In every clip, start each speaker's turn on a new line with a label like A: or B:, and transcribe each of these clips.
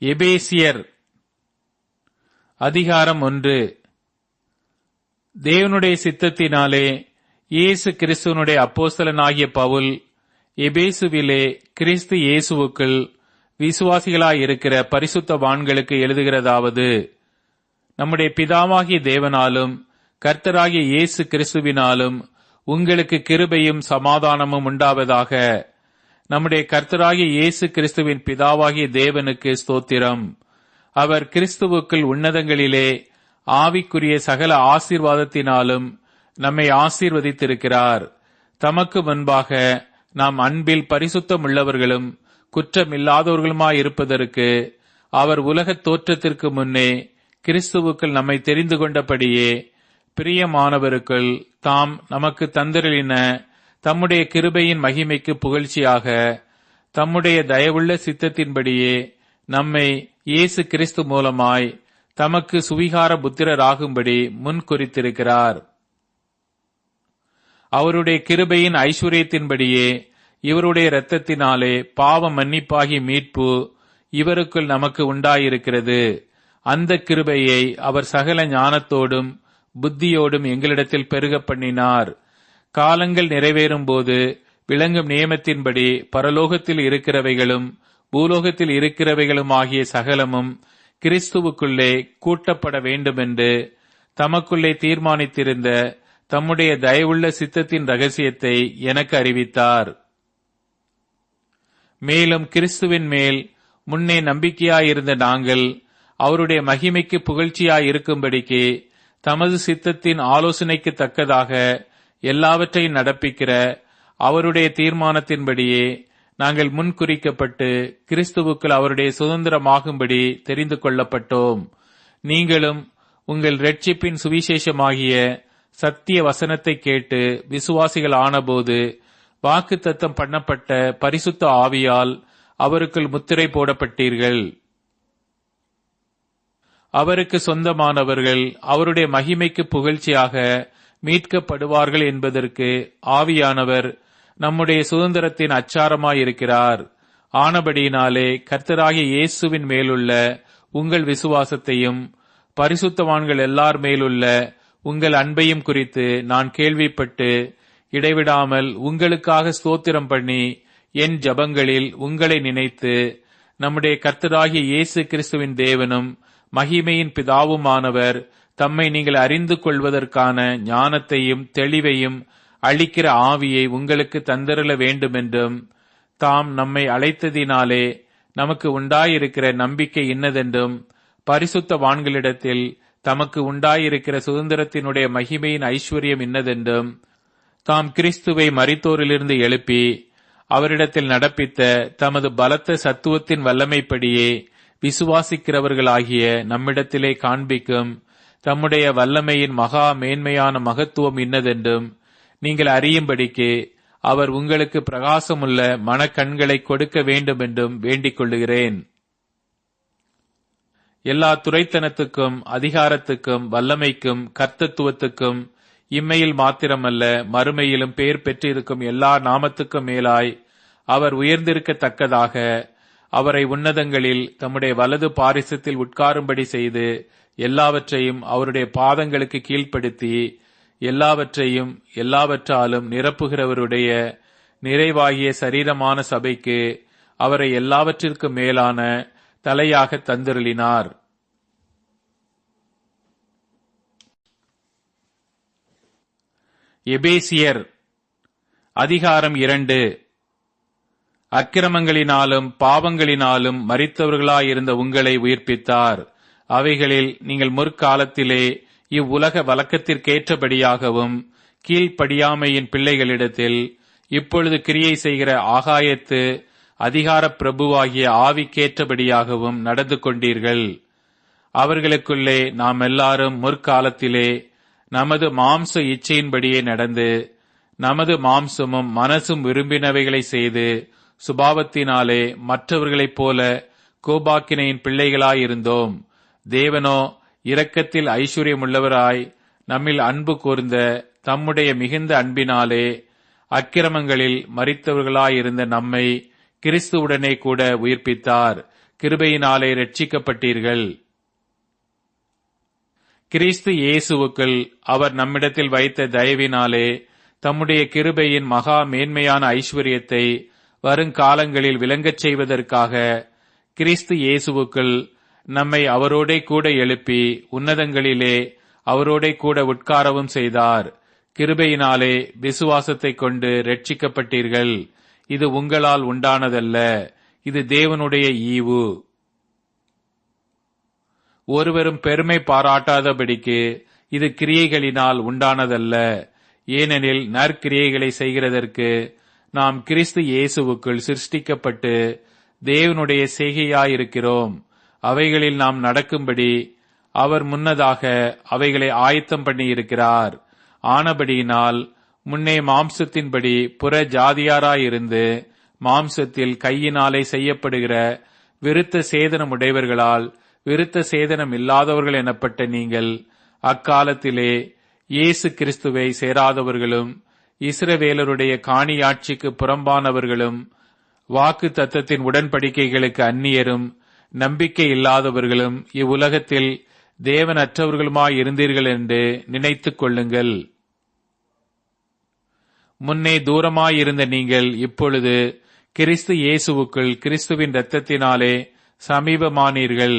A: எபேசியர் அதிகாரம் 1. தேவனுடைய சித்தத்தினாலே இயேசு கிறிஸ்துவனுடைய அப்போஸ்தலனாகிய பவுல், எபேசுவிலே கிறிஸ்து இயேசுவுக்குள் விசுவாசிகளாயிருக்கிற பரிசுத்தவான்களுக்கு எழுதுகிறதாவது: நம்முடைய பிதாவாகிய தேவனாலும் கர்த்தராகிய இயேசு கிறிஸ்துவினாலும் உங்களுக்கு கிருபையும் சமாதானமும் உண்டாவதாக. நம்முடைய கர்த்தராகிய இயேசு கிறிஸ்துவின் பிதாவாகிய தேவனுக்கு ஸ்தோத்திரம். அவர் கிறிஸ்துவுக்குள் உன்னதங்களிலே ஆவிக்குரிய சகல ஆசீர்வாதத்தினாலும் நம்மை ஆசீர்வதித்திருக்கிறார். தமக்கு முன்பாக நாம் அன்பில் பரிசுத்தம் உள்ளவர்களும் குற்றமில்லாதவர்களுமாயிருப்பதற்கு அவர் உலகத் தோற்றத்திற்கு முன்னே கிறிஸ்துவுக்குள் நம்மை தெரிந்து கொண்டபடியே பிரியமானவருக்குள் தாம் நமக்கு தந்தருளின தம்முடைய கிருபையின் மகிமைக்கு புகழ்ச்சியாக தம்முடைய தயவுள்ள சித்தத்தின்படியே நம்மை இயேசு கிறிஸ்து மூலமாய் தமக்கு சுவிகார புத்திரராகும்படி முன் குறித்திருக்கிறார். அவருடைய கிருபையின் ஐஸ்வர்யத்தின்படியே இவருடைய இரத்தத்தினாலே பாவ மன்னிப்பாகி மீட்பு இவருக்குள் நமக்கு உண்டாயிருக்கிறது. அந்த கிருபையை அவர் சகல ஞானத்தோடும் புத்தியோடும் எங்களிடத்தில் பெருக பண்ணினார். காலங்கள் நிறைவேறும் போது விளங்கும் நியமத்தின்படி பரலோகத்தில் இருக்கிறவைகளும் பூலோகத்தில் இருக்கிறவைகளும் ஆகிய சகலமும் கிறிஸ்துவுக்குள்ளே கூட்டப்பட வேண்டுமென்று தமக்குள்ளே தீர்மானித்திருந்த தம்முடைய தயவுள்ள சித்தத்தின் ரகசியத்தை எனக்கு அறிவித்தார். மேலும் கிறிஸ்துவின் மேல் முன்னே நம்பிக்கையாயிருந்த நாங்கள் அவருடைய மகிமைக்கு புகழ்ச்சியாயிருக்கும்படிக்கு தமது சித்தத்தின் ஆலோசனைக்கு தக்கதாக எல்லாவற்றையும் நடப்பிக்கிற அவருடைய தீர்மானத்தின்படியே நாங்கள் முன்குறிக்கப்பட்டு கிறிஸ்துவுக்குள் அவருடைய சுதந்திரமாகும்படி தெரிந்து கொள்ளப்பட்டோம். நீங்களும் உங்கள் இரட்சிப்பின் சுவிசேஷமாகிய சத்திய வசனத்தை கேட்டு விசுவாசிகள் ஆனபோது வாக்குத்தத்தம் பண்ணப்பட்ட பரிசுத்த ஆவியால் அவருக்குள் முத்திரை போடப்பட்டீர்கள். அவருக்கு சொந்தமானவர்கள் அவருடைய மகிமைக்கு புகழ்ச்சியாக மீட்கப்படுவார்கள் என்பதற்கு ஆவியானவர் நம்முடைய சுதந்திரத்தின் அச்சாரமாயிருக்கிறார். ஆனபடியினாலே கர்த்தராகிய இயேசுவின் மேலுள்ள உங்கள் விசுவாசத்தையும் பரிசுத்தவான்கள் எல்லார் மேலுள்ள உங்கள் அன்பையும் குறித்து நான் கேள்விப்பட்டு இடைவிடாமல் உங்களுக்காக ஸ்தோத்திரம் பண்ணி என் ஜபங்களில் உங்களை நினைத்து நம்முடைய கர்த்தராகிய இயேசு கிறிஸ்துவின் தேவனும் மகிமையின் பிதாவுமானவர் தம்மை நீங்கள் அறிந்து கொள்வதற்கான ஞானத்தையும் தெளிவையும் அளிக்கிற ஆவியை உங்களுக்கு தந்தருள வேண்டுமென்றும் தாம் நம்மை அழைத்ததினாலே நமக்கு உண்டாயிருக்கிற நம்பிக்கை இன்னதென்றும் பரிசுத்தவான்களிடத்தில் தமக்கு உண்டாயிருக்கிற சுதந்திரத்தினுடைய மகிமையின் ஐஸ்வர்யம் இன்னதென்றும் தாம் கிறிஸ்துவை மரித்தோரிலிருந்து எழுப்பி அவரிடத்தில் நடப்பித்த தமது பலத்த சத்துவத்தின் வல்லமைப்படியே விசுவாசிக்கிறவர்களாகிய நம்மிடத்திலே காண்பிக்கும் தம்முடைய வல்லமையின் மகா மேன்மையான மகத்துவம் இன்னதென்றும் நீங்கள் அறியும்படிக்கு அவர் உங்களுக்கு பிரகாசமுள்ள மனக்கண்களை கொடுக்க வேண்டும் என்றும் வேண்டிக் கொள்ளுகிறேன். எல்லா துரைத்தனத்துக்கும் அதிகாரத்துக்கும் வல்லமைக்கும் கர்த்தத்துவத்துக்கும் இம்மையில் மாத்திரமல்ல மறுமையிலும் பெயர் பெற்றிருக்கும் எல்லா நாமத்துக்கும் மேலாய் அவர் உயர்ந்திருக்கத்தக்கதாக அவரை உன்னதங்களில் தம்முடைய வலது பாரிசத்தில் உட்காரும்படி செய்து எல்லாவற்றையும் அவருடைய பாதங்களுக்கு கீழ்ப்படுத்தி எல்லாவற்றையும் எல்லாவற்றாலும் நிரப்புகிறவருடைய நிறைவாகிய சரீரமான சபைக்கு அவரை எல்லாவற்றிற்கும் மேலான தலையாக தந்தருளினார். எபேசியர் அதிகாரம் 2. அக்கிரமங்களினாலும் பாவங்களினாலும் மரித்தவர்களாயிருந்த உங்களை உயிர்ப்பித்தார். அவைகளில் நீங்கள் முற்காலத்திலே இவ்வுலக வழக்கத்திற்கேற்றபடியாகவும் கீழ்ப்படியாமையின் பிள்ளைகளிடத்தில் இப்பொழுது கிரியை செய்கிற ஆகாயத்து அதிகார பிரபுவாகிய ஆவிக்கேற்றபடியாகவும் நடந்து கொண்டீர்கள். அவர்களுக்குள்ளே நாம் எல்லாரும் முற்காலத்திலே நமது மாம்ச இச்சையின்படியே நடந்து நமது மாம்சமும் மனசும் விரும்பினவைகளை செய்து சுபாவத்தினாலே மற்றவர்களைப் போல கோபாக்கினையின் பிள்ளைகளாயிருந்தோம். தேவனோ இரக்கத்தில் ஐஸ்வர்யமுள்ளவராய் நம்மில் அன்பு கூர்ந்த தம்முடைய மிகுந்த அன்பினாலே அக்கிரமங்களில் மரித்தவர்களாயிருந்த நம்மை கிறிஸ்துவுடனே கூட உயிர்ப்பித்தார். கிருபையினாலே இரட்சிக்கப்பட்டீர்கள். கிறிஸ்து இயேசுவுக்குள் அவர் நம்மிடத்தில் வைத்த தயவினாலே தம்முடைய கிருபையின் மகா மேன்மையான ஐஸ்வர்யத்தை வருங்காலங்களில் விளங்கச் செய்வதற்காக கிறிஸ்து இயேசுவுக்குள் நம்மை அவரோடே கூட எழுப்பி உன்னதங்களிலே அவரோடே கூட உட்காரவும் செய்தார். கிருபையினாலே விசுவாசத்தைக் கொண்டு இரட்சிக்கப்பட்டீர்கள். இது உங்களால் உண்டானதல்ல, இது தேவனுடைய ஈவு. ஒருவரும் பெருமை பாராட்டாதபடிக்கு இது கிரியைகளினால் உண்டானதல்ல. ஏனெனில் நற்கிரியைகளை செய்கிறதற்கு நாம் கிறிஸ்து இயேசுவுக்குள் சிருஷ்டிக்கப்பட்டு தேவனுடைய செய்கையாயிருக்கிறோம். அவைகளில் நாம் நடக்கும்படி அவர் முன்னதாக அவைகளை ஆயத்தம் பண்ணியிருக்கிறார். ஆனபடியினால் முன்னே மாம்சத்தின்படி புற ஜாதியாராயிருந்து மாம்சத்தில் கையினாலே செய்யப்படுகிற விருத்த சேதனமுடையவர்களால் விருத்த சேதனம் இல்லாதவர்கள் எனப்பட்ட நீங்கள் அக்காலத்திலே இயேசு கிறிஸ்துவை சேராதவர்களும் இஸ்ரவேலருடைய காணியாட்சிக்கு புறம்பானவர்களும் வாக்கு தத்தத்தின் உடன்படிக்கைகளுக்கு அந்நியரும் நம்பிக்கை இல்லாதவர்களும் இவ்வுலகத்தில் தேவனற்றவர்களுமாயிருந்தீர்கள் என்று நினைத்துக் கொள்ளுங்கள். முன்னே தூரமாயிருந்த நீங்கள் இப்பொழுது கிறிஸ்து இயேசுவுக்குள் கிறிஸ்துவின் இரத்தத்தினாலே சமீபமானீர்கள்.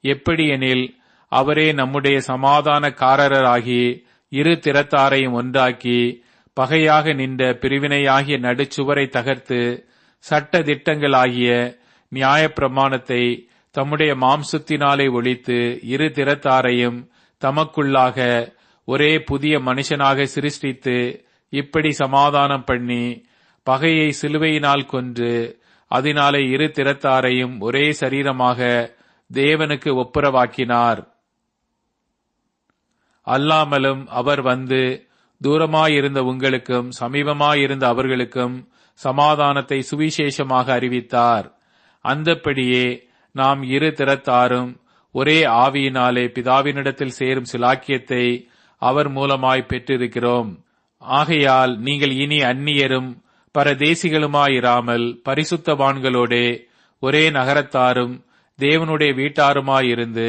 A: எப்படியெனில் அவரே நம்முடைய சமாதானக்காரராகி இரு திறத்தாரையும் ஒன்றாக்கி பகையாக நின்ற பிரிவினையாகிய நடுச்சுவரை தகர்த்து சட்ட திட்டங்களாகிய நியாயப்பிரமாணத்தை தம்முடைய மாம்சத்தினாலே ஒழித்து இரு திறத்தாரையும் தமக்குள்ளாக ஒரே புதிய மனுஷனாக சிருஷ்டித்து இப்படி சமாதானம் பண்ணி பகையை சிலுவையினால் கொன்று அதனாலே இரு திறத்தாரையும் ஒரே சரீரமாக தேவனுக்கு ஒப்புரவாக்கினார். அல்லாமலும் அவர் வந்து தூரமாயிருந்த உங்களுக்கும் சமீபமாயிருந்த அவர்களுக்கும் சமாதானத்தை சுவிசேஷமாக அறிவித்தார். அந்தப்படியே நாம் இரு திறத்தாரும் ஒரே ஆவியினாலே பிதாவினிடத்தில் சேரும் சிலாக்கியத்தை அவர் மூலமாய் பெற்றிருக்கிறோம். ஆகையால் நீங்கள் இனி அந்நியரும் பரதேசிகளுமாயிராமல் பரிசுத்தவான்களோடே ஒரே நகரத்தாரும் தேவனுடைய வீட்டாருமாயிருந்து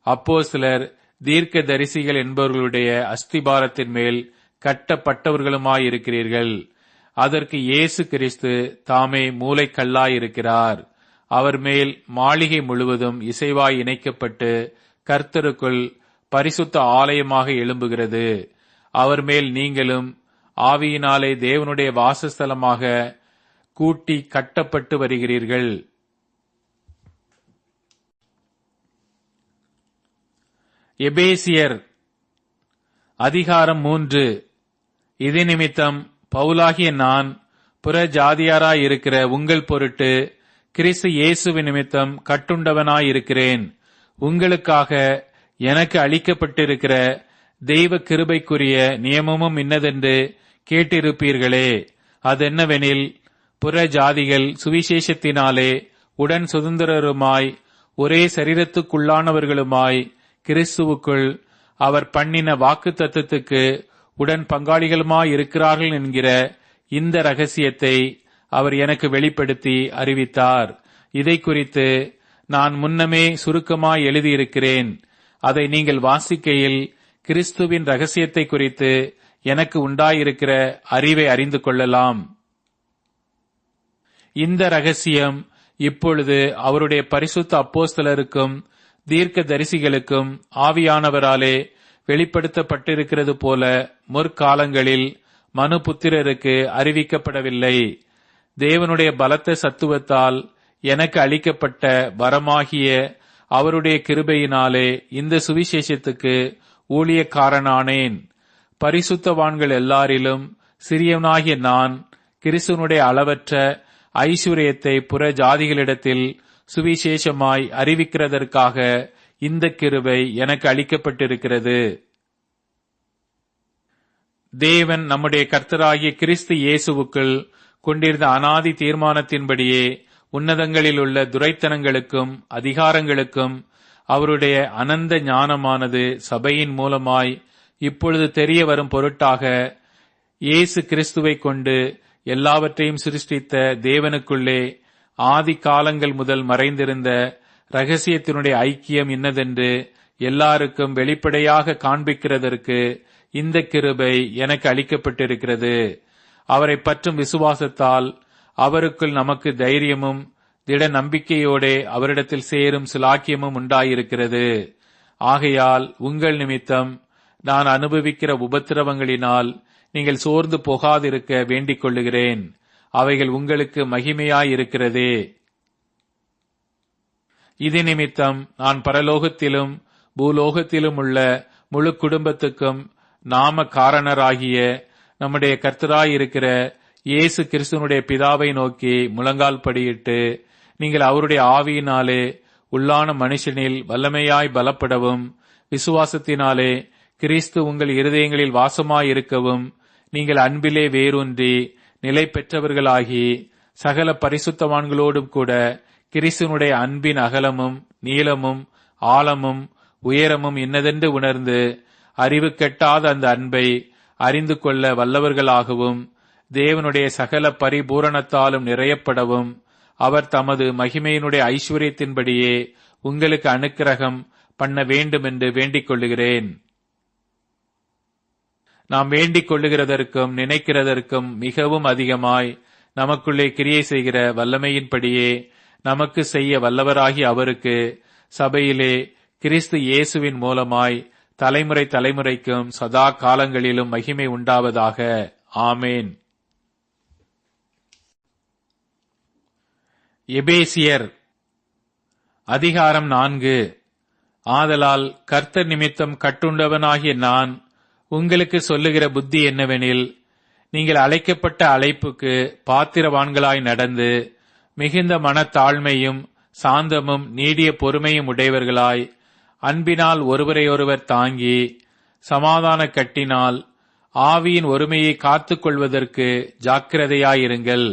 A: அப்போஸ்தலர் தீர்க்க தரிசிகள் என்பவர்களுடைய அஸ்திபாரத்தின் மேல் கட்டப்பட்டவர்களுமாயிருக்கிறீர்கள். அதற்கு இயேசு கிறிஸ்து தாமே மூலைக்கல்லாயிருக்கிறார். அவர் மேல் மாளிகை முழுவதும் இசைவாய் இணைக்கப்பட்டு கர்த்தருக்குள் பரிசுத்த ஆலயமாக எழும்புகிறது. அவர் மேல் நீங்களும் ஆவியினாலே தேவனுடைய வாசஸ்தலமாக கூட்டி கட்டப்பட்டு வருகிறீர்கள். எபேசியர் அதிகாரம் 3. இது நிமித்தம் பவுலாகிய நான் புற ஜாதியாராயிருக்கிற உங்கள் பொருட்டு கிறிஸ்து இயேசு நிமித்தம் கட்டுண்டவனாயிருக்கிறேன். உங்களுக்காக எனக்கு அளிக்கப்பட்டிருக்கிற தெய்வ கிருபைக்குரிய நியமமும் இன்னதென்று கேட்டிருப்பீர்களே. அதென்னவெனில், புற ஜாதிகள் சுவிசேஷத்தினாலே உடன் சுதந்திரருமாய் ஒரே சரீரத்துக்குள்ளானவர்களுமாய் கிறிஸ்துவுக்குள் அவர் பண்ணின வாக்கு தத்தத்துக்கு உடன் பங்காளிகளுமாயிருக்கிறார்கள் என்கிற இந்த ரகசியத்தை அவர் எனக்கு வெளிப்படுத்தி அறிவித்தார். இதை குறித்து நான் முன்னமே சுருக்கமாய் எழுதியிருக்கிறேன். அதை நீங்கள் வாசிக்கையில் கிறிஸ்துவின் ரகசியத்தை குறித்து எனக்கு உண்டாயிருக்கிற அறிவை அறிந்து கொள்ளலாம். இந்த ரகசியம் இப்பொழுது அவருடைய பரிசுத்த அப்போஸ்தலருக்கும் தீர்க்க தரிசிகளுக்கும் ஆவியானவராலே வெளிப்படுத்தப்பட்டிருக்கிறது போல முற்காலங்களில் மனுபுத்திரருக்கு அறிவிக்கப்படவில்லை. தேவனுடைய பலத்த சத்துவத்தால் எனக்கு அளிக்கப்பட்ட வரமாகிய அவருடைய கிருபையினாலே இந்த சுவிசேஷத்துக்கு ஊழியக்காரனானேன். பரிசுத்தவான்கள் எல்லாரிலும் சிறியவனாகிய நான் கிறிஸ்துவனுடைய அளவற்ற ஐசுரியத்தை புற ஜாதிகளிடத்தில் சுவிசேஷமாய் அறிவிக்கிறதற்காக இந்த கிருபை எனக்கு அளிக்கப்பட்டிருக்கிறது. தேவன் நம்முடைய கர்த்தராகிய கிறிஸ்து இயேசுவுக்குள் கொண்டிருந்த அனாதி தீர்மானத்தின்படியே உன்னதங்களில் உள்ள துரைத்தனங்களுக்கும் அதிகாரங்களுக்கும் அவருடைய அனந்த ஞானமானது சபையின் மூலமாய் இப்பொழுது தெரிய வரும் பொருட்டாக இயேசு கிறிஸ்துவை கொண்டு எல்லாவற்றையும் சிருஷ்டித்த தேவனுக்குள்ளே ஆதி காலங்கள் முதல் மறைந்திருந்த ரகசியத்தினுடைய ஐக்கியம் இன்னதென்று எல்லாருக்கும் வெளிப்படையாக காண்பிக்கிறதற்கு இந்த கிருபை எனக்கு அளிக்கப்பட்டிருக்கிறது. அவரை பற்றும் விசுவாசத்தால் அவருக்குள் நமக்கு தைரியமும் திட நம்பிக்கையோடே அவரிடத்தில் சேரும் சிலாக்கியமும் உண்டாயிருக்கிறது. ஆகையால் உங்கள் நிமித்தம் நான் அனுபவிக்கிற உபத்திரவங்களினால் நீங்கள் சோர்ந்து போகாதிருக்க வேண்டிக் கொள்ளுகிறேன். அவைகள் உங்களுக்கு மகிமையாயிருக்கிறதே. இது நிமித்தம் நான் பரலோகத்திலும் பூலோகத்திலும் உள்ள முழு குடும்பத்துக்கும் நாம காரணராகிய நம்முடைய கர்த்தராயிருக்கிற இயேசு கிறிஸ்துவனுடைய பிதாவை நோக்கி முழங்கால் படியிட்டு, நீங்கள் அவருடைய ஆவியினாலே உள்ளான மனுஷனில் வல்லமையாய் பலப்படவும், விசுவாசத்தினாலே கிறிஸ்து உங்கள் இருதயங்களில் வாசமாயிருக்கவும், நீங்கள் அன்பிலே வேரூன்றி நிலை பெற்றவர்களாகி சகல பரிசுத்தவான்களோடும் கூட கிறிஸ்துவனுடைய அன்பின் அகலமும் நீளமும் ஆழமும் உயரமும் இன்னதென்று உணர்ந்து அறிவு கெட்டாத அந்த அன்பை அறிந்து கொள்ள வல்லவர்களாகவும், தேவனுடைய சகல பரிபூரணத்தாலும் நிறையப்படவும், அவர் தமது மகிமையினுடைய ஐஸ்வர்யத்தின்படியே உங்களுக்கு அனுக்கிரகம் பண்ண வேண்டும் என்று வேண்டிக் கொள்ளுகிறேன். நாம் வேண்டிக் கொள்ளுகிறதற்கும் நினைக்கிறதற்கும் மிகவும் அதிகமாய் நமக்குள்ளே கிரியை செய்கிற வல்லமையின்படியே நமக்கு செய்ய வல்லவராகி அவருக்கு சபையிலே கிறிஸ்து இயேசுவின் மூலமாய் தலைமுறை தலைமுறைக்கும் சதா காலங்களிலும் மகிமை உண்டாவதாக. ஆமேன். எபேசியர் அதிகாரம் 4. ஆதலால் கர்த்தர் நிமித்தம் கட்டுண்டவனாகிய நான் உங்களுக்கு சொல்லுகிற புத்தி என்னவெனில், நீங்கள் அழைக்கப்பட்ட அழைப்புக்கு பாத்திரவான்களாய் நடந்து மிகுந்த மனத்தாழ்மையும் சாந்தமும் நீடிய பொறுமையும் உடையவர்களாய் அன்பினால் ஒருவரையொருவர் தாங்கி சமாதான கட்டினால் ஆவியின் ஒருமையை காத்துக் கொள்வதற்கு ஜாக்கிரதையாயிருங்கள்.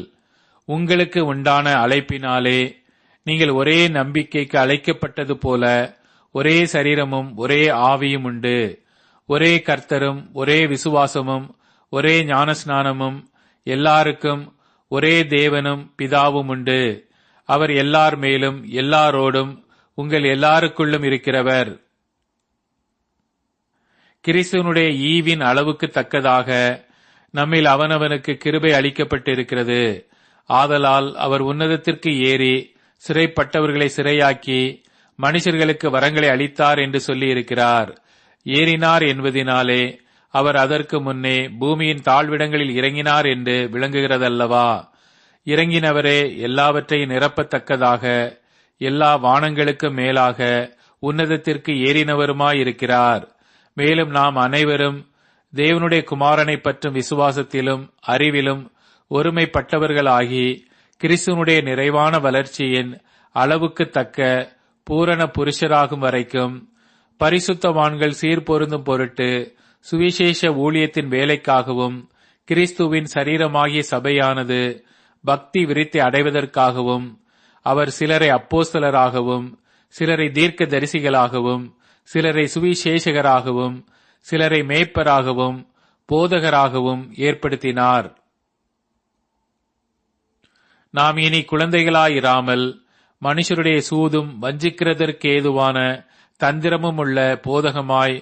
A: உங்களுக்கு உண்டான அழைப்பினாலே நீங்கள் ஒரே நம்பிக்கைக்கு அழைக்கப்பட்டது போல ஒரே சரீரமும் ஒரே ஆவியும் உண்டு. ஒரே கர்த்தரும் ஒரே விசுவாசமும் ஒரே ஞானஸ்நானமும் எல்லாருக்கும் ஒரே தேவனும் பிதாவும் உண்டு. அவர் எல்லார் மேலும் எல்லாரோடும் உங்கள் எல்லாருக்குள்ளும் இருக்கிறவர். கிறிஸ்துவனுடைய ஈவின் அளவுக்கு தக்கதாக நம்மில் அவனவனுக்கு கிருபை அளிக்கப்பட்டிருக்கிறது. ஆதலால் அவர் உன்னதத்திற்கு ஏறி சிறைப்பட்டவர்களை சிறையாக்கி மனுஷர்களுக்கு வரங்களை அளித்தார் என்று சொல்லியிருக்கிறார். ஏறினார் என்பதினாலே அவர் அதற்கு முன்னே பூமியின் தாழ்விடங்களில் இறங்கினார் என்று விளங்குகிறதல்லவா? இறங்கினவரே எல்லாவற்றையும் நிரப்பத்தக்கதாக எல்லா வானங்களுக்கும் மேலாக உன்னதத்திற்கு ஏறினவருமாயிருக்கிறார். மேலும் நாம் அனைவரும் தேவனுடைய குமாரனை பற்றும் விசுவாசத்திலும் அறிவிலும் ஒருமைப்பட்டவர்களாகி கிறிஸ்துவனுடைய நிறைவான வளர்ச்சியின் அளவுக்கு தக்க பூரண புருஷராகும் வரைக்கும் பரிசுத்தவான்கள் சீர்பொருந்தும் பொருட்டு சுவிசேஷ ஊழியத்தின் வேலைக்காகவும் கிறிஸ்துவின் சரீரமாகிய சபையானது பக்தி விருத்தி அடைவதற்காகவும் அவர் சிலரை அப்போஸ்தலராகவும் சிலரை தீர்க்க தரிசிகளாகவும் சிலரை சுவிசேஷகராகவும் சிலரை மேய்ப்பராகவும் போதகராகவும் ஏற்படுத்தினார். நாம் இனி குழந்தைகளாயிராமல் மனுஷருடைய சூதும் வஞ்சிக்கிறதற்கேதுவான தந்திரமும் உள்ள போதகமாய்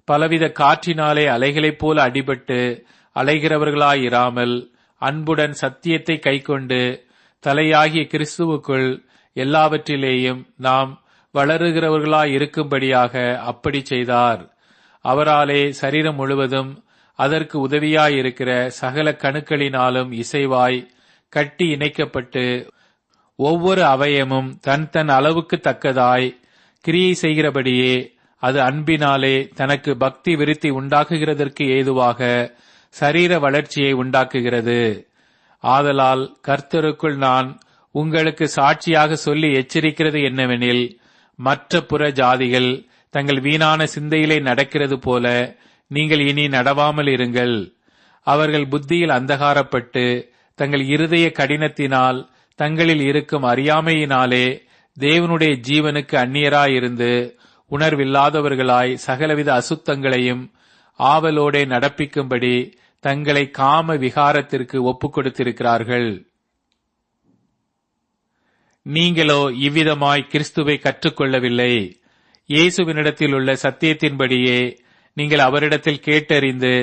A: பலவித காற்றினாலே அலைகளைப் போல அடிபட்டு அலைகிறவர்களாயிராமல் அன்புடன் சத்தியத்தை கைக்கொண்டு தலையாகிய கிறிஸ்துவுக்குள் எல்லாவற்றிலேயும் நாம் வளருகிறவர்களாயிருக்கும்படியாக அப்படி செய்தார். அவராலே சரீரம் முழுவதும் அதற்கு உதவியாயிருக்கிற சகல கணுக்களினாலும் இசைவாய் கட்டி இணைக்கப்பட்டு ஒவ்வொரு அவயமும் தன் தன் அளவுக்கு தக்கதாய் கிரியை செய்கிறபடியே அது அன்பினாலே தனக்கு பக்தி விருத்தி உண்டாக்குகிறதற்கு ஏதுவாக சரீர வளர்ச்சியை உண்டாக்குகிறது. ஆதலால் கர்த்தருக்குள் நான் உங்களுக்கு சாட்சியாக சொல்லி எச்சரிக்கிறது என்னவெனில், மற்ற புற ஜாதிகள் தங்கள் வீணான சிந்தையிலே நடக்கிறது போல நீங்கள் இனி நடவாமல் இருங்கள். அவர்கள் புத்தியில் அந்தகாரப்பட்டு தங்கள் இருதய கடினத்தினால் தங்களில் இருக்கும் அறியாமையினாலே தேவனுடைய ஜீவனுக்கு அந்நியராயிருந்து உணர்வில்லாதவர்களாய் சகலவித அசுத்தங்களையும் ஆவலோடே நடப்பிக்கும்படி தங்களை காம விகாரத்திற்கு ஒப்புக் கொடுத்திருக்கிறார்கள். நீங்களோ இவ்விதமாய் கிறிஸ்துவை கற்றுக்கொள்ளவில்லை. இயேசுவினிடத்தில் உள்ள சத்தியத்தின்படியே நீங்கள் அவரிடத்தில் கேட்டறிந்து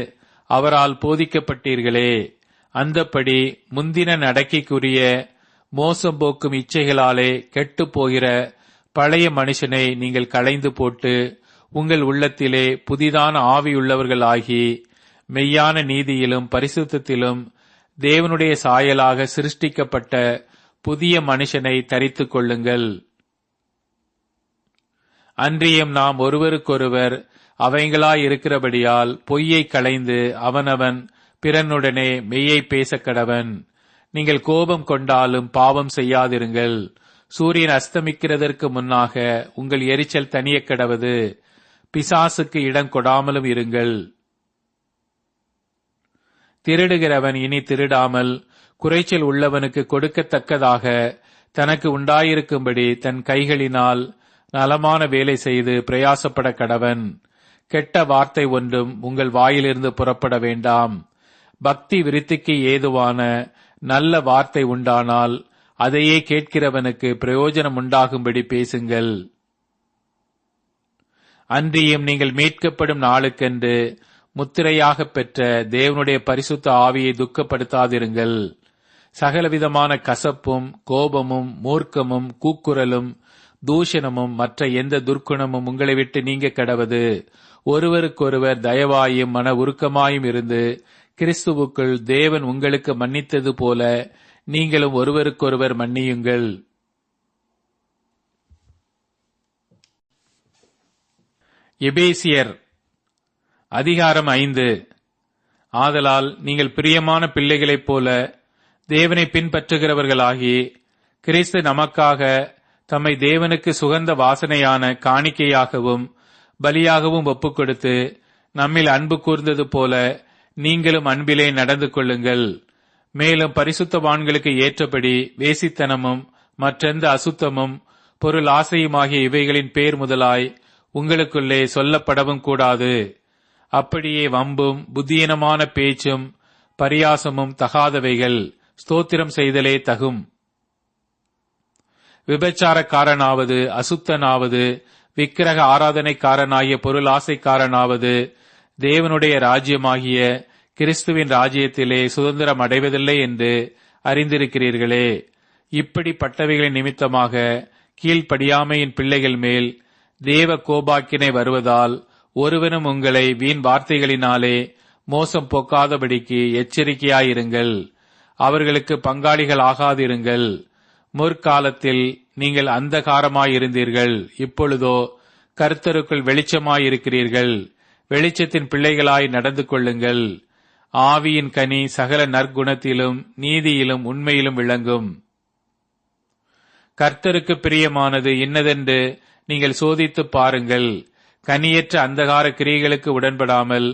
A: அவரால் போதிக்கப்பட்டீர்களே. அந்தப்படி முந்தின நடக்கைக்குரிய மோசம் போக்கும் இச்சைகளாலே கெட்டுப் போகிற பழைய மனுஷனை நீங்கள் களைந்து போட்டு உங்கள் உள்ளத்திலே புதிதான ஆவியுள்ளவர்களாகி மெய்யான நீதியிலும் பரிசுத்தத்திலும் தேவனுடைய சாயலாக சிருஷ்டிக்கப்பட்ட புதிய மனுஷனை தரித்துக் கொள்ளுங்கள். அன்றியும் நாம் ஒருவருக்கொருவர் அவைங்களாயிருக்கிறபடியால் பொய்யை களைந்து அவனவன் பிறனுடனே மெய்யை பேசக்கடவன். நீங்கள் கோபம் கொண்டாலும் பாவம் செய்யாதிருங்கள். சூரியன் அஸ்தமிக்கிறதற்கு முன்னாக உங்கள் எரிச்சல் தணியக் கடவது. பிசாசுக்கு இடம் கொடாமலும் இருங்கள். திருடுகிறவன் இனி திருடாமல் குறைச்சல் உள்ளவனுக்கு கொடுக்கத்தக்கதாக தனக்கு உண்டாயிருக்கும்படி தன் கைகளினால் நலமான வேலை செய்து பிரயாசப்பட கடவன். கெட்ட வார்த்தை ஒன்றும் உங்கள் வாயிலிருந்து புறப்பட வேண்டாம். பக்தி விருத்திக்கு ஏதுவான நல்ல வார்த்தை உண்டானால் அதையே கேட்கிறவனுக்கு பிரயோஜனம் உண்டாகும்படி பேசுங்கள். அன்றியும் நீங்கள் மீட்கப்படும் நாளுக்கென்று முத்திரையாக பெற்ற தேவனுடைய பரிசுத்த ஆவியை துக்கப்படுத்தாதிருங்கள். சகலவிதமான கசப்பும் கோபமும் மூர்க்கமும் கூக்குரலும் தூஷணமும் மற்ற எந்த துர்க்குணமும் உங்களை விட்டு நீங்க கடவது. ஒருவருக்கொருவர் தயவாயும் மன உருக்கமாயும் இருந்து கிறிஸ்துவுக்குள் தேவன் உங்களுக்கு மன்னித்தது போல நீங்களும் ஒருவருக்கொருவர் மன்னியுங்கள். எபேசியர் அதிகாரம் 5. ஆதலால் நீங்கள் பிரியமான பிள்ளைகளைப் போல தேவனை பின்பற்றுகிறவர்களாகி கிறிஸ்து நமக்காக தம்மை தேவனுக்கு சுகந்த வாசனையான காணிக்கையாகவும் பலியாகவும் ஒப்புக்கொடுத்து நம்மில் அன்பு கூர்ந்தது போல நீங்களும் அன்பிலே நடந்து கொள்ளுங்கள். மேலும் பரிசுத்தவான்களுக்கு ஏற்றபடி வேசித்தனமும் மற்றெந்த அசுத்தமும் பொருள் ஆசையுமாகிய இவைகளின் பேர் முதலாய் உங்களுக்குள்ளே சொல்லப்படவும் கூடாது. அப்படியே வம்பும் புத்தியீனமான பேச்சும் பரியாசமும் தகாதவைகள். ஸ்தோத்திரம் செய்தலே தகும். விபச்சாரக்காரனாவது அசுத்தனாவது விக்கிரக ஆராதனைக்காரனாகிய பொருள் ஆசைக்காரனாவது தேவனுடைய ராஜ்யமாகிய கிறிஸ்துவின் ராஜ்யத்திலே சுதந்திரம் அடைவதில்லை என்று அறிந்திருக்கிறீர்களே. இப்படிப்பட்டவைகளின் நிமித்தமாக கீழ்ப்படியாமையின் பிள்ளைகள் மேல் தேவ கோபாக்கினை வருவதால் ஒருவனும் உங்களை வீண் வார்த்தைகளினாலே மோசம் போக்காதபடிக்கு எச்சரிக்கையாயிருங்கள். அவர்களுக்கு பங்காளிகள் ஆகாதிருங்கள். முற்காலத்தில் நீங்கள் அந்தகாரமாயிருந்தீர்கள். இப்பொழுதோ கர்த்தருக்குள் வெளிச்சமாயிருக்கிறீர்கள். வெளிச்சத்தின் பிள்ளைகளாய் நடந்து கொள்ளுங்கள். ஆவியின் கனி சகல நற்குணத்திலும் நீதியிலும் உண்மையிலும் விளங்கும். கர்த்தருக்கு பிரியமானது இன்னதென்று நீங்கள் சோதித்துப் பாருங்கள். கனியற்ற அந்தகார கிரியைகளுக்கு உடன்படாமல்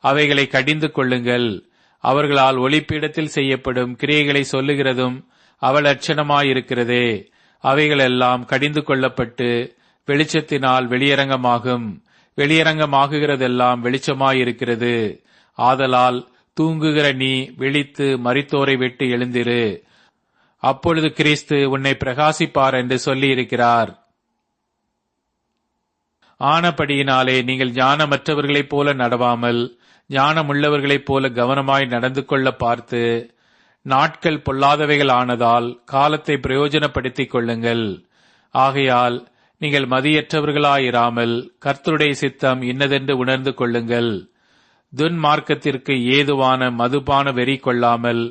A: அவைகளை கடிந்து கொள்ளுங்கள். அவர்களால் ஒளிப்பீடத்தில் செய்யப்படும் கிரியைகளை சொல்லுகிறதும் அவலட்சணமாயிருக்கிறதே. அவைகளெல்லாம் கடிந்து கொள்ளப்பட்டு வெளிச்சத்தினால் வெளியரங்கமாகும். வெளியரங்கமாகுகிறதெல்லாம் வெளிச்சமாயிருக்கிறது. ஆதலால் தூங்குகிற நீ விழித்து மரித்தோரை விட்டு எழுந்திரு. அப்பொழுது கிறிஸ்து உன்னை பிரகாசிப்பார் என்று சொல்லியிருக்கிறார். ஆனபடியினாலே நீங்கள் ஞானமற்றவர்களைப் போல நடவாமல் ஞானமுள்ளவர்களைப் போல கவனமாய் நடந்து கொள்ள பார்த்து நாட்கள் பொல்லாதவைகள் ஆனதால் காலத்தை பிரயோஜனப்படுத்திக் கொள்ளுங்கள். ஆகையால் நீங்கள் மதியற்றவர்களாயிராமல் கர்த்தருடைய சித்தம் இன்னதென்று உணர்ந்து கொள்ளுங்கள். துன்மார்க்கத்திற்கு ஏதுவான மதுபான வெறி கொள்ளாமல்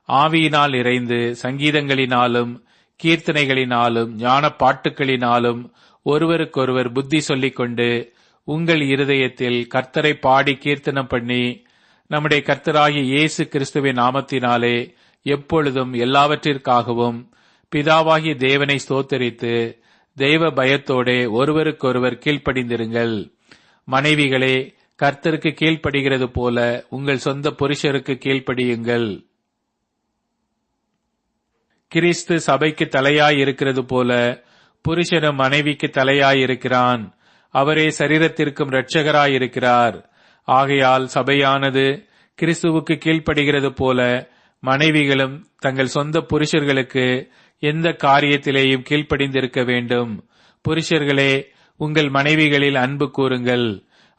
A: ஆவியினால் இறைந்து சங்கீதங்களினாலும் கீர்த்தனைகளினாலும் ஞான பாட்டுகளினாலும் ஒருவருக்கொருவர் புத்தி சொல்லிக் கொண்டு உங்கள் இருதயத்தில் கர்த்தரை பாடி கீர்த்தனம் பண்ணி நம்முடைய கர்த்தராகிய இயேசு கிறிஸ்துவின் நாமத்தினாலே எப்பொழுதும் எல்லாவற்றிற்காகவும் பிதாவாகிய தேவனை ஸ்தோத்தரித்து தெய்வ பயத்தோடே ஒருவருக்கொருவர் கீழ்ப்படிந்திருங்கள். மனைவிகளே, கர்த்தருக்கு கீழ்ப்படுகிறது போல உங்கள் சொந்த புருஷருக்கு கீழ்ப்படியுங்கள். கிறிஸ்து சபைக்கு தலையாயிருக்கிறது போல புருஷனும் மனைவிக்கு தலையாயிருக்கிறான். அவரே சரீரத்திற்கும் இரட்சகராயிருக்கிறார். ஆகையால் சபையானது கிறிஸ்துவுக்கு கீழ்ப்படுகிறது போல மனைவிகளும் தங்கள் சொந்த புருஷர்களுக்கு எந்த காரியத்திலேயும் கீழ்ப்படிந்திருக்க வேண்டும். புருஷர்களே, உங்கள் மனைவிகளில் அன்பு கூறுங்கள்.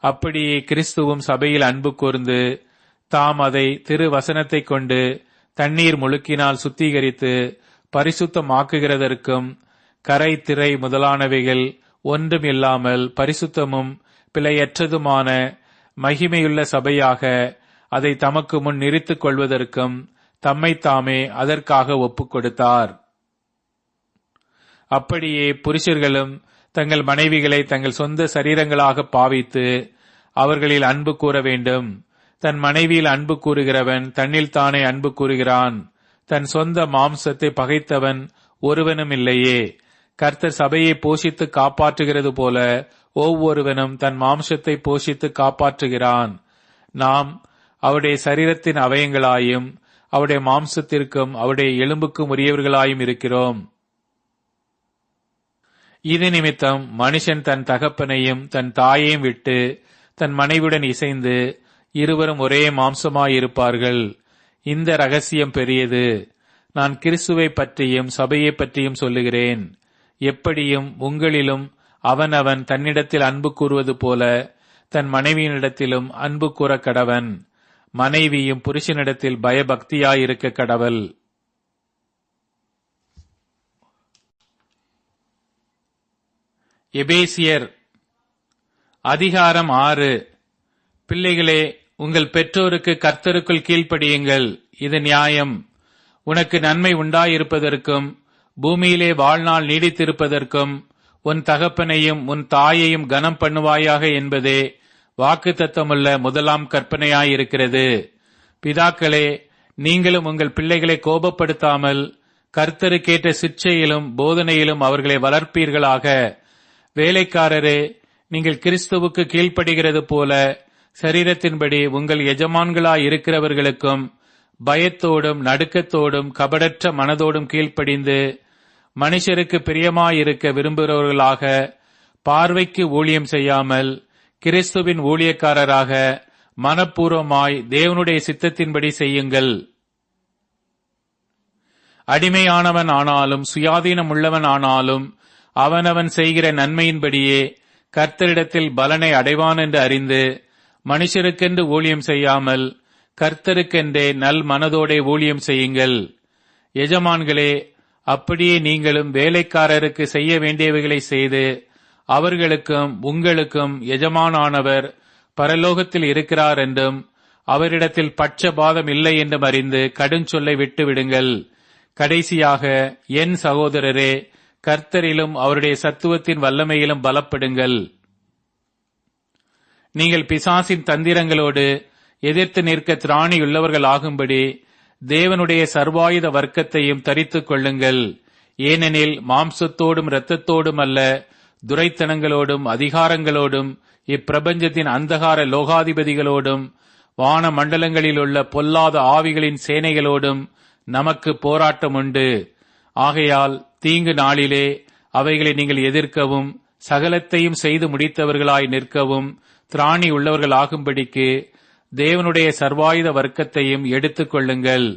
A: அப்படியே கிறிஸ்துவும் சபையில் அன்பு கூர்ந்து தாம் அதை திருவசனத்தைக் கொண்டு தண்ணீர் முழுக்கினால் சுத்திகரித்து பரிசுத்தமாக்குகிறதற்கும் கரை திரை முதலானவைகள் ஒன்றும் இல்லாமல் பரிசுத்தமும் பிழையற்றதுமான மகிமையுள்ள சபையாக அதை தமக்கு முன் நிறுத்திக் கொள்வதற்கும் தம்மைத்தாமே அதற்காக ஒப்புக் கொடுத்தார். அப்படியே புருஷர்களும் தங்கள் மனைவிகளை தங்கள் சொந்த சரீரங்களாக பாவித்து அவர்களில் அன்பு கூற வேண்டும். தன் மனைவியில் அன்பு கூறுகிறவன் தன்னில் தானே அன்பு கூறுகிறான். தன் சொந்த மாம்சத்தை பகைத்தவன் ஒருவனும் இல்லையே. கர்த்தர் சபையை போஷித்து காப்பாற்றுகிறது போல ஒவ்வொருவனும் தன் மாம்சத்தை போஷித்து காப்பாற்றுகிறான். நாம் அவருடைய சரீரத்தின் அவயங்களாயும் அவருடைய மாம்சத்திற்கும் அவருடைய எலும்புக்கும் உரியவர்களாயும் இருக்கிறோம். இது நிமித்தம் மனுஷன் தன் தகப்பனையும் தன் தாயையும் விட்டு தன் மனைவியுடன் இசைந்து இருவரும் ஒரே மாம்சமாயிருப்பார்கள். இந்த ரகசியம் பெரியது. நான் கிறிஸ்துவை பற்றியும் சபையை பற்றியும் சொல்லுகிறேன். எப்படியும் உங்களிலும் அவனவன் தன்னிடத்தில் அன்பு கூறுவது போல தன் மனைவியினிடத்திலும் அன்பு கூற கடவன். மனைவியும் புருஷனிடத்தில் பயபக்தியாயிருக்க கடவள். எபேசியர் அதிகாரம் 6. பிள்ளைகளே, உங்கள் பெற்றோருக்கு கர்த்தருக்குள் கீழ்ப்படியுங்கள். இது நியாயம். உனக்கு நன்மை உண்டாயிருப்பதற்கும் பூமியிலே வாழ்நாள் நீடித்திருப்பதற்கும் உன் தகப்பனையும் உன் தாயையும் கனம் பண்ணுவாயாக என்பதே வாக்குத்தத்தமுள்ள முதலாம் கற்பனையாயிருக்கிறது. பிதாக்களே, நீங்களும் உங்கள் பிள்ளைகளை கோபப்படுத்தாமல் கர்த்தருக்கேற்ற சிட்சையிலும் போதனையிலும் அவர்களை வளர்ப்பீர்களாக. வேலைக்காரரே, நீங்கள் கிறிஸ்துவுக்கு கீழ்ப்படுகிறது போல சரீரத்தின்படி உங்கள் எஜமான்களாய் இருக்கிறவர்களுக்கும் பயத்தோடும் நடுக்கத்தோடும் கபடற்ற மனதோடும் கீழ்ப்படிந்து மனுஷருக்கு பிரியமாயிருக்க விரும்புகிறவர்களாக, பார்வைக்கு ஊழியம் செய்யாமல் கிறிஸ்துவின் ஊழியக்காரராக மனப்பூர்வமாய் தேவனுடைய சித்தத்தின்படி செய்யுங்கள். அடிமையானவன் ஆனாலும் சுயாதீனம் உள்ளவன் ஆனாலும் அவனவன் செய்கிற நன்மையின்படியே கர்த்தரிடத்தில் பலனை அடைவான் என்று அறிந்து மனுஷருக்கென்று ஊழியம் செய்யாமல் கர்த்தருக்கென்றே நல் மனதோடே ஊழியம் செய்யுங்கள். எஜமான்களே, அப்படியே நீங்களும் வேலைக்காரருக்கு செய்ய வேண்டியவைகளை செய்து அவர்களுக்கும் உங்களுக்கும் எஜமானானவர் பரலோகத்தில் இருக்கிறார் என்றும் அவரிடத்தில் பட்சபாதம் இல்லை என்றும் அறிந்து கடுஞ்சொல்லை விட்டு விடுங்கள். கடைசியாக என் சகோதரரே, கர்த்தரிலும் அவருடைய சத்துவத்தின் வல்லமையிலும் பலப்படுங்கள். நீங்கள் பிசாசின் தந்திரங்களோடு எதிர்த்து நிற்க திராணியுள்ளவர்கள் ஆகும்படி தேவனுடைய சர்வாயுத வர்க்கத்தையும் தரித்துக் கொள்ளுங்கள். ஏனெனில் மாம்சத்தோடும் இரத்தத்தோடும் அல்ல, துரைத்தனங்களோடும் அதிகாரங்களோடும் இப்பிரபஞ்சத்தின் அந்தகார லோகாதிபதிகளோடும் வான மண்டலங்களிலுள்ள பொல்லாத ஆவிகளின் சேனைகளோடும் நமக்கு போராட்டம் உண்டு. ஆகையால் தீங்கு நாளிலே அவைகளை நீங்கள் எதிர்க்கவும் சகலத்தையும் செய்து முடித்தவர்களாய் நிற்கவும் திராணி உள்ளவர்கள் ஆகும்படிக்கு தேவனுடைய சர்வாயுத வர்க்கத்தையும் எடுத்துக் கொள்ளுங்கள்.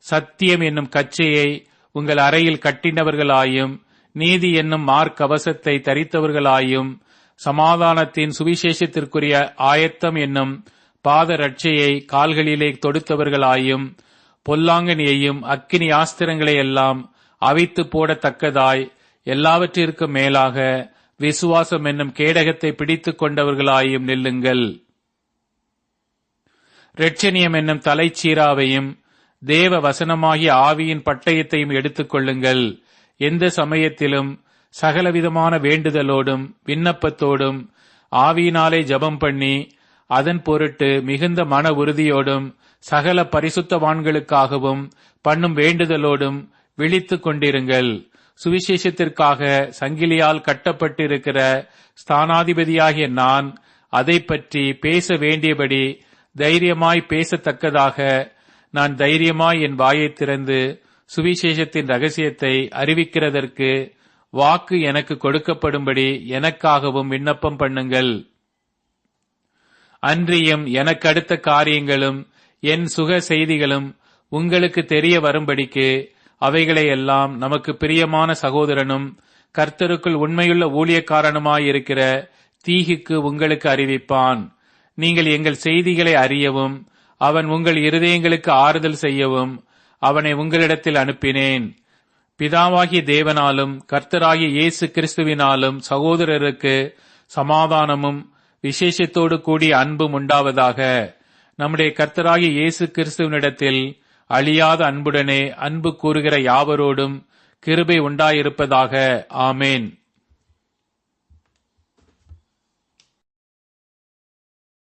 A: சத்தியம் என்னும் கச்சையை உங்கள் அறையில் கட்டினவர்களாயும் நீதி என்னும் மார்க்கவசத்தை தரித்தவர்களாயும் சமாதானத்தின் சுவிசேஷத்திற்குரிய ஆயத்தம் என்னும் பாத ரட்சையை கால்களிலே தொடுத்தவர்களாயும் பொல்லாங்கனியையும் அக்கினி ஆஸ்திரங்களை எல்லாம் அவித்து போடத்தக்கதாய் எல்லாவற்றிற்கும் மேலாக விசுவாசம் என்னும் கேடகத்தை பிடித்துக் கொண்டவர்களாயும் நில்லுங்கள். இரட்சணியம் என்னும் தலைச்சீராவையும் தேவ வசனமாகிய ஆவியின் பட்டயத்தையும் எடுத்துக் கொள்ளுங்கள். எந்த சமயத்திலும் சகலவிதமான வேண்டுதலோடும் விண்ணப்பத்தோடும் ஆவியினாலே ஜெபம் பண்ணி அதன் பொருட்டு மிகுந்த மன உறுதியோடும் சகல பரிசுத்தவான்களுக்காகவும் பண்ணும் வேண்டுதலோடும் விழித்துக் கொண்டிருங்கள். சுவிசேஷத்திற்காக சங்கிலியால் கட்டப்பட்டிருக்கிற ஸ்தானாதிபதியாகிய நான் அதை பற்றி பேச வேண்டியபடி தைரியமாய் பேசத்தக்கதாக நான் தைரியமாய் என் வாயை திறந்து சுவிசேஷத்தின் ரகசியத்தை அறிவிக்கிறதற்கு வாக்கு எனக்கு கொடுக்கப்படும்படி எனக்காகவும் விண்ணப்பம் பண்ணுங்கள். அன்றியும் எனக்கு அடுத்த காரியங்களும் என் சுக செய்திகளும் உங்களுக்கு தெரிய வரும்படிக்கு அவைகளை எல்லாம் நமக்கு பிரியமான சகோதரனும் கர்த்தருக்குள் உண்மையுள்ள ஊழியக்காரனுமாயிருக்கிற தீகிக்கு உங்களுக்கு அறிவிப்பான். நீங்கள் எங்கள் செய்திகளை அறியவும் அவன் உங்கள் இருதயங்களுக்கு ஆறுதல் செய்யவும் அவனை உங்களிடத்தில் அனுப்பினேன். பிதாவாகிய தேவனாலும் கர்த்தராகிய இயேசு கிறிஸ்துவினாலும் சகோதரருக்கு சமாதானமும் விசேஷத்தோடு கூடிய அன்பும் உண்டாவதாக. நம்முடைய கர்த்தராகிய இயேசு கிறிஸ்துவினிடத்தில் அழியாத அன்புடனே அன்பு கூறுகிற யாவரோடும் கிருபை உண்டாயிருப்பதாக. ஆமேன்.